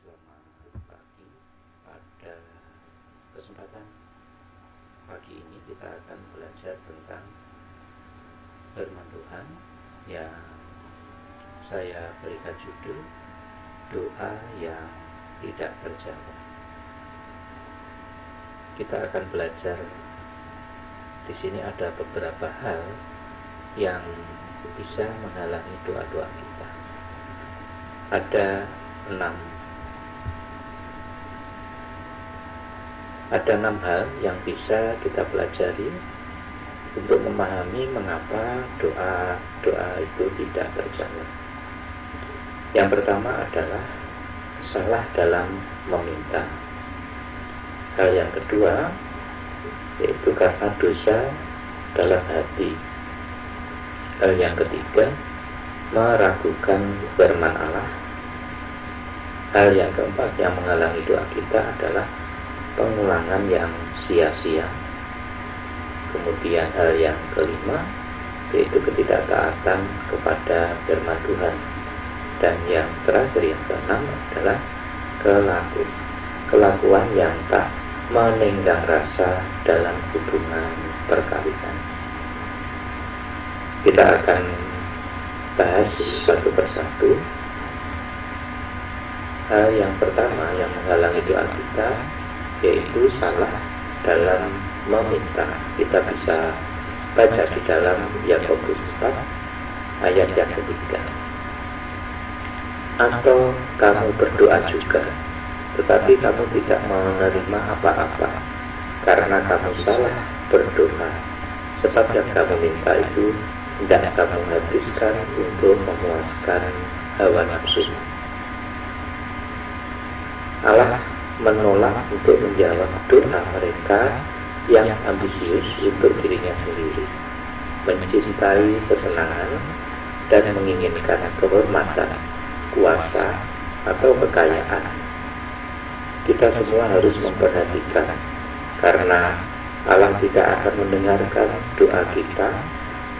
Selamat pagi. Pada kesempatan pagi ini kita akan belajar tentang firman Tuhan yang saya berikan judul Doa yang Tidak Terjawab. Kita akan belajar di sini ada beberapa hal yang bisa menghalangi doa-doa kita. Ada 6 hal yang bisa kita pelajari untuk memahami mengapa doa itu tidak terjawab. Yang pertama adalah salah dalam meminta. Hal yang kedua yaitu karena dosa dalam hati. Hal yang ketiga, meragukan firman Allah. Hal yang keempat yang menghalangi doa kita adalah pengulangan yang sia-sia. Kemudian hal yang kelima yaitu ketidaktaatan kepada firman Tuhan. Dan yang terakhir yang keenam adalah kelakuan yang tak menenggang rasa dalam hubungan perkawinan. Kita akan bahas satu persatu. Hal yang pertama yang menghalangi doa kita yaitu salah dalam meminta. Kita bisa baca di dalam Yakobus 4 ayat yang ketiga. Atau kamu berdoa juga, tetapi kamu tidak menerima apa-apa karena kamu salah berdoa, sebab yang kamu minta itu tidak kamu habiskan untuk memuaskan hawa nafsu. Allah menolak untuk menjawab doa mereka yang ambisius untuk dirinya sendiri, mencintai kesenangan dan menginginkan kehormatan, kuasa, atau kekayaan. Kita semua harus memperhatikan, karena Allah tidak akan mendengarkan doa kita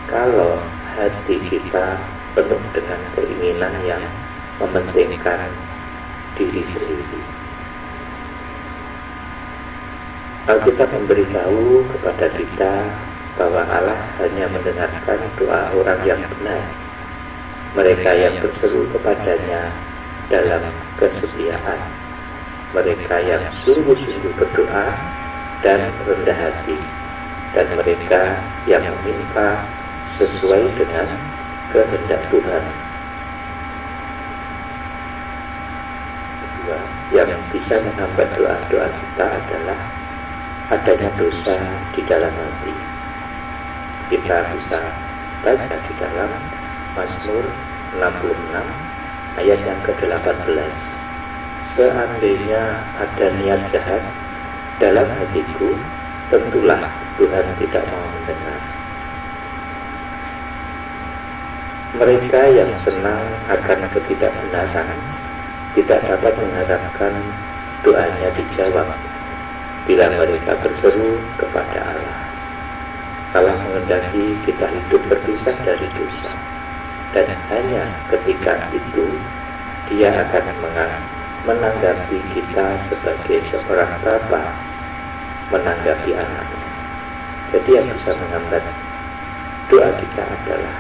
kalau hati kita penuh dengan keinginan yang mementingkan diri sendiri. Alkitab memberitahu kepada kita bahwa Allah hanya mendengarkan doa orang yang benar, mereka yang berseru kepadanya dalam kesetiaan, mereka yang sungguh-sungguh berdoa dan rendah hati, dan mereka yang meminta sesuai dengan kehendak Tuhan. Kedua, yang bisa menghambat doa-doa kita adalah adanya dosa di dalam hati. Kita bisa baca di dalam Mazmur 66 ayat yang ke-18. Seandainya ada niat jahat dalam hatiku, tentulah Tuhan tidak mau mendengar. Mereka yang senang akan ketidakbenaran tidak dapat mengharapkan doanya dijawab bila mereka berseru kepada Allah. Allah menghendaki kita hidup berpisah dari dosa, dan hanya ketika itu Dia akan menanggapi kita sebagai seorang bapa menanggapi anaknya. Jadi yang bisa menghambat doa kita adalah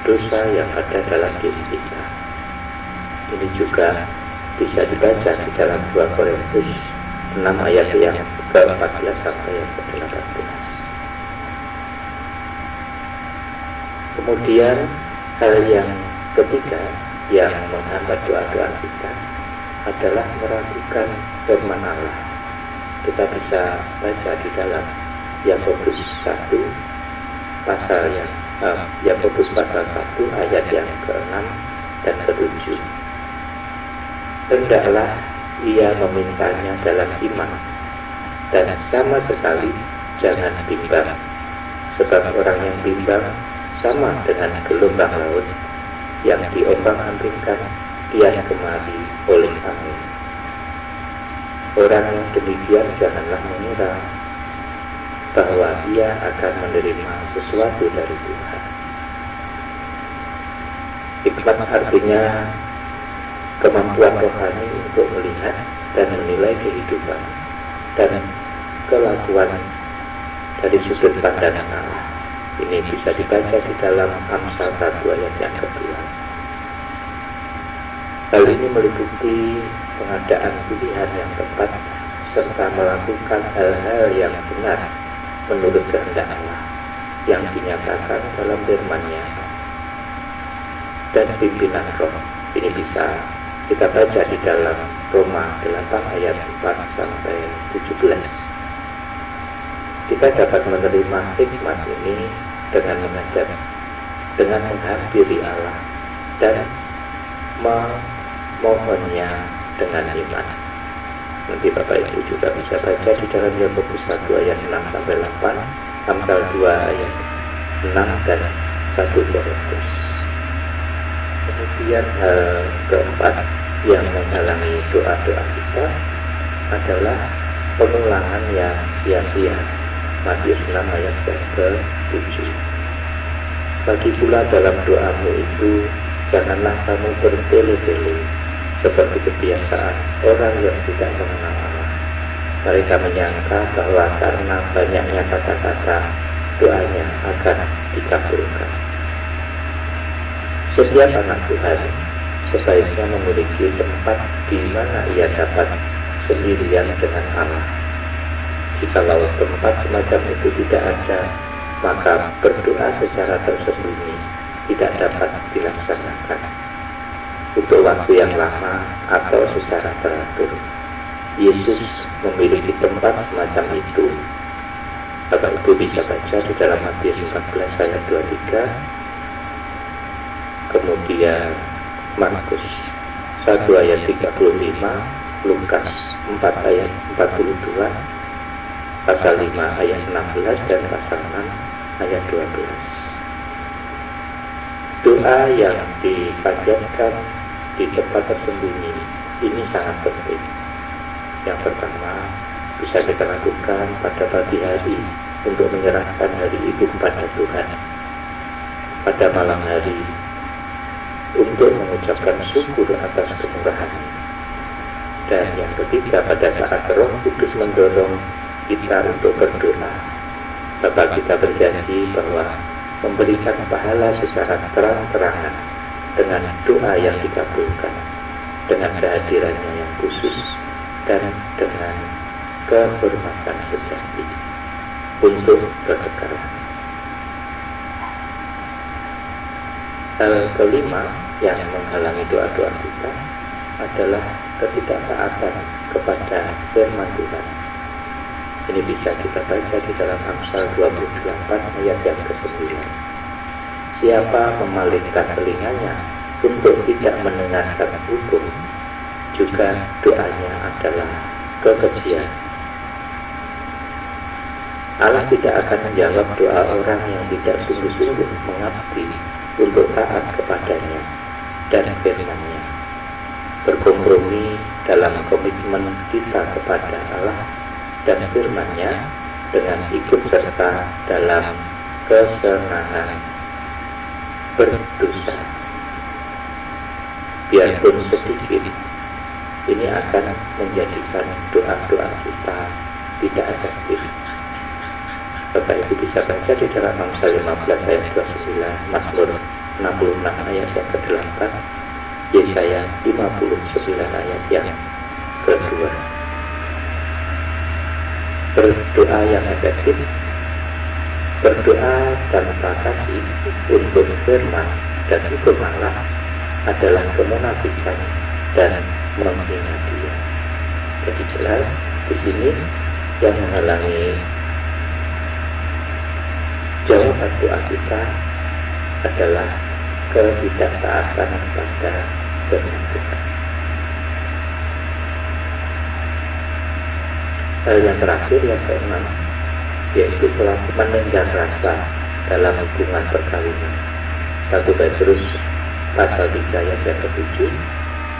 dosa yang ada dalam diri kita. Ini juga bisa dibaca di dalam 2 Korintus 6 ayat yang ke-14 sampai yang ke-18. Kemudian hal yang ketiga yang menghambat doa-doa kita adalah meragukan firman Allah. Kita bisa baca di dalam Yakobus 1 Yakobus pasal 1 ayat yang ke-6 dan ke-7. Hendaklah ia memintanya dalam iman, dan sama sekali jangan bimbang, sebab orang yang bimbang sama dengan gelombang laut yang diombang-ambingkan kian kemari oleh angin. Orang yang demikian janganlah mengira bahwa ia akan menerima sesuatu dari Tuhan. Hikmat artinya kemampuan rohani untuk melihat dan menilai kehidupan dan kelakuan dari sudut pandang Allah. Ini bisa dibaca di dalam Amsal 1 ayat yang kedua. Hal ini meliputi pengadaan pilihan yang tepat serta melakukan hal-hal yang benar menurut kehendak Allah yang dinyatakan dalam firman-Nya dan pimpinan roh. Ini bisa kita baca di dalam Roma 8 ayat 4 sampai 17. Kita dapat menerima hikmat ini dengan menghadap, dengan menghampiri Allah dan memohonnya dengan iman. Nanti Bapak Ibu juga bisa baca di dalam Yakobus 1 ayat 6 sampai 8, Amsal 2 ayat 6 dan 1 Korintus. Kemudian hal keempat yang menghalangi doa-doa kita adalah pengulangan yang sia-sia. Matius 6 ayat ke-7. Bagi pula dalam doamu itu, janganlah kamu bertele-tele seperti kebiasaan orang yang tidak mengenal Allah. Mereka menyangka bahwa karena banyaknya kata-kata, doanya akan dikabulkan. Setiap anak Tuhan sebaiknya memiliki tempat di mana ia dapat sendirian dengan Allah. Jikalau tempat semacam itu tidak ada, maka berdoa secara tersembunyi tidak dapat dilaksanakan untuk waktu yang lama atau secara teratur. Yesus memiliki tempat semacam itu. Bapak Ibu bisa baca di dalam Matius 14 ayat 23, kemudian Markus 1 ayat 35, Lukas 4 ayat 42, pasal 5 ayat 16 dan pasal 6 ayat 12. Doa yang dipanjatkan di tempat tersembunyi ini sangat penting. Yang pertama, bisa kita lakukan pada pagi hari untuk menyerahkan hari itu kepada Tuhan. Pada malam hari untuk mengucapkan syukur atas kemurahan. Dan yang ketiga, pada saat Roh Kudus mendorong kita untuk berdoa, Bapa kita berjanji bahwa memberikan pahala secara terang-terangan dengan doa yang dikabulkan, dengan kehadirannya yang khusus, dan dengan kehormatan sejati untuk kekekalan. Hal kelima yang menghalangi doa-doa kita adalah ketidaktaatan kepada firman Tuhan. Ini bisa kita baca di dalam Amsal 28 ayat yang ke-9. Siapa memalingkan telinganya untuk tidak mendengarkan hukum, juga doanya adalah kekejian. Allah tidak akan menjawab doa orang yang tidak sungguh-sungguh mengabdi untuk taat kepadanya dan firman-Nya. Berkompromi dalam komitmen kita kepada Allah dan firman-Nya dengan ikut serta dalam kesenangan berdosa, biarpun sedikit, ini akan menjadikan doa-doa kita tidak efektif. Bapak Ibu bisa baca di dalam Amsal 15 ayat 29, Mazmur 66 ayat yang ke-8, Yesaya 59 ayat yang ke-2. Berdoa yang efektif, berdoa tanpa kasih untuk firman dan hukum Allah adalah kemunafikan dan menghina Dia. Jadi jelas di sini yang menghalangi jawaban doa kita adalah ketidaktaatan kepada firman Tuhan. Hal yang terakhir, yang keenam, yaitu telah menenggang rasa dalam hubungan perkawinan. 1 Petrus pasal 3 ayat yang ke-7,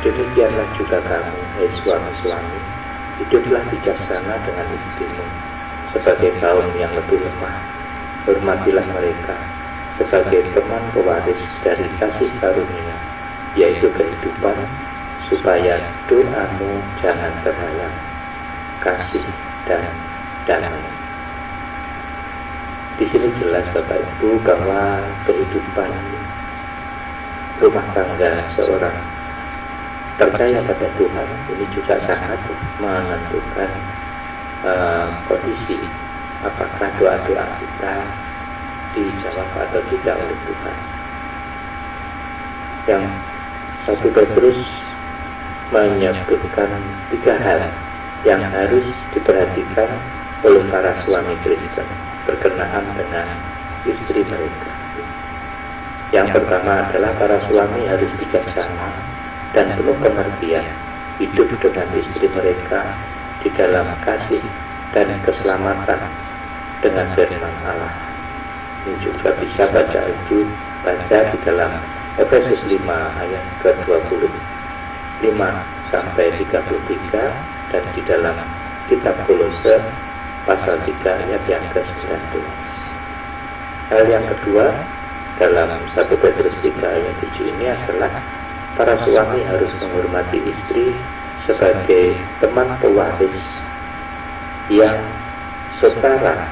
demikianlah juga kamu, hai suami-suami, hiduplah bijaksana dengan istrimu sebagai kaum yang lebih lemah. Hormatilah mereka sebagai teman pewaris dari kasih karunia, yaitu kehidupan, supaya doamu jangan terhalang kasih dan damai. Di sini jelas Bapak Ibu bahwa kehidupan rumah tangga seorang percaya pada Tuhan ini juga sangat menentukan kondisi apakah doa-doa kita dijawab atau tidak oleh Tuhan. Yang 1 Petrus menyebutkan 3 hal yang harus diperhatikan oleh para suami Kristen berkenaan dengan istri mereka. Yang pertama adalah para suami harus bijaksana dan penuh pengertian hidup dengan istri mereka di dalam kasih dan keselamatan dengan firman Allah. Ini juga bisa baca di dalam Efesus 5 ayat ke-25 sampai 33 dan di dalam kitab Kolose pasal 3 ayat yang ke-19. Hal yang kedua dalam 1 Petrus 3 ayat 7 ini adalah para suami harus menghormati istri sebagai teman pewaris yang setara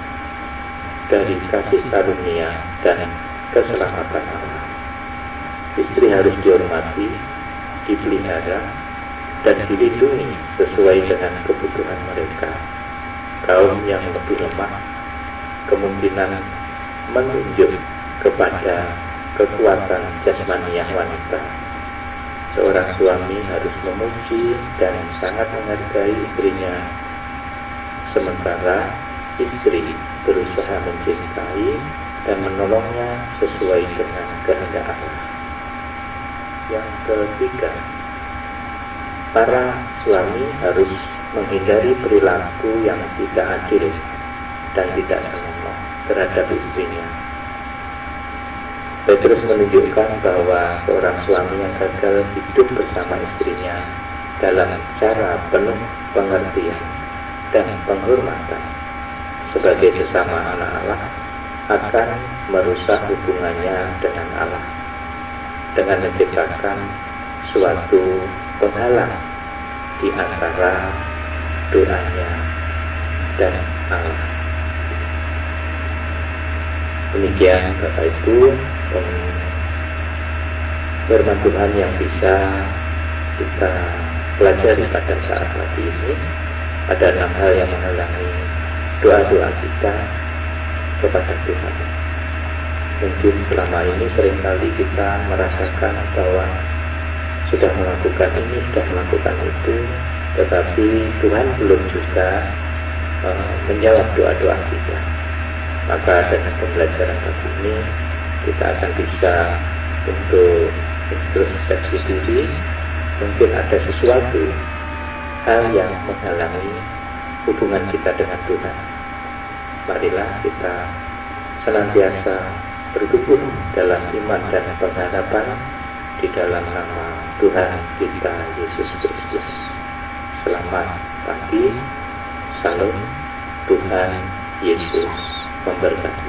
dari kasih karunia dan keselamatan Allah. Istri harus dihormati, dipelihara, dan dilindungi sesuai dengan kebutuhan mereka. Kaum yang lebih lemah kemungkinan menunjuk kepada kekuatan jasmaniah wanita. Seorang suami harus memuji dan sangat menghargai istrinya, sementara istri berusaha mencintai dan menolongnya sesuai dengan kehendak Allah. Yang ketiga, para suami harus menghindari perilaku yang tidak adil dan tidak senonoh terhadap istrinya. Petrus menunjukkan bahwa seorang suami yang gagal hidup bersama istrinya dalam cara penuh pengertian dan penghormatan sebagai sesama anak Allah akan merusak hubungannya dengan Allah dengan menciptakan suatu penghalang di antara doanya dan Allah. Demikian Bapak Ibu firman Tuhan yang bisa kita pelajari pada saat pagi ini. Ada 6 hal yang menghalangi doa-doa kita kepada Tuhan. Mungkin selama ini seringkali kita merasakan bahwa sudah melakukan ini, sudah melakukan itu, tetapi Tuhan belum juga menjawab doa-doa kita. Maka dengan pembelajaran pagi ini kita akan bisa untuk introspeksi diri. Mungkin ada sesuatu hal yang menghalangi hubungan kita dengan Tuhan. Marilah kita senantiasa bertumbuh dalam iman dan pengharapan di dalam nama Tuhan kita Yesus Kristus. Selamat pagi, salam, Tuhan Yesus memberkati.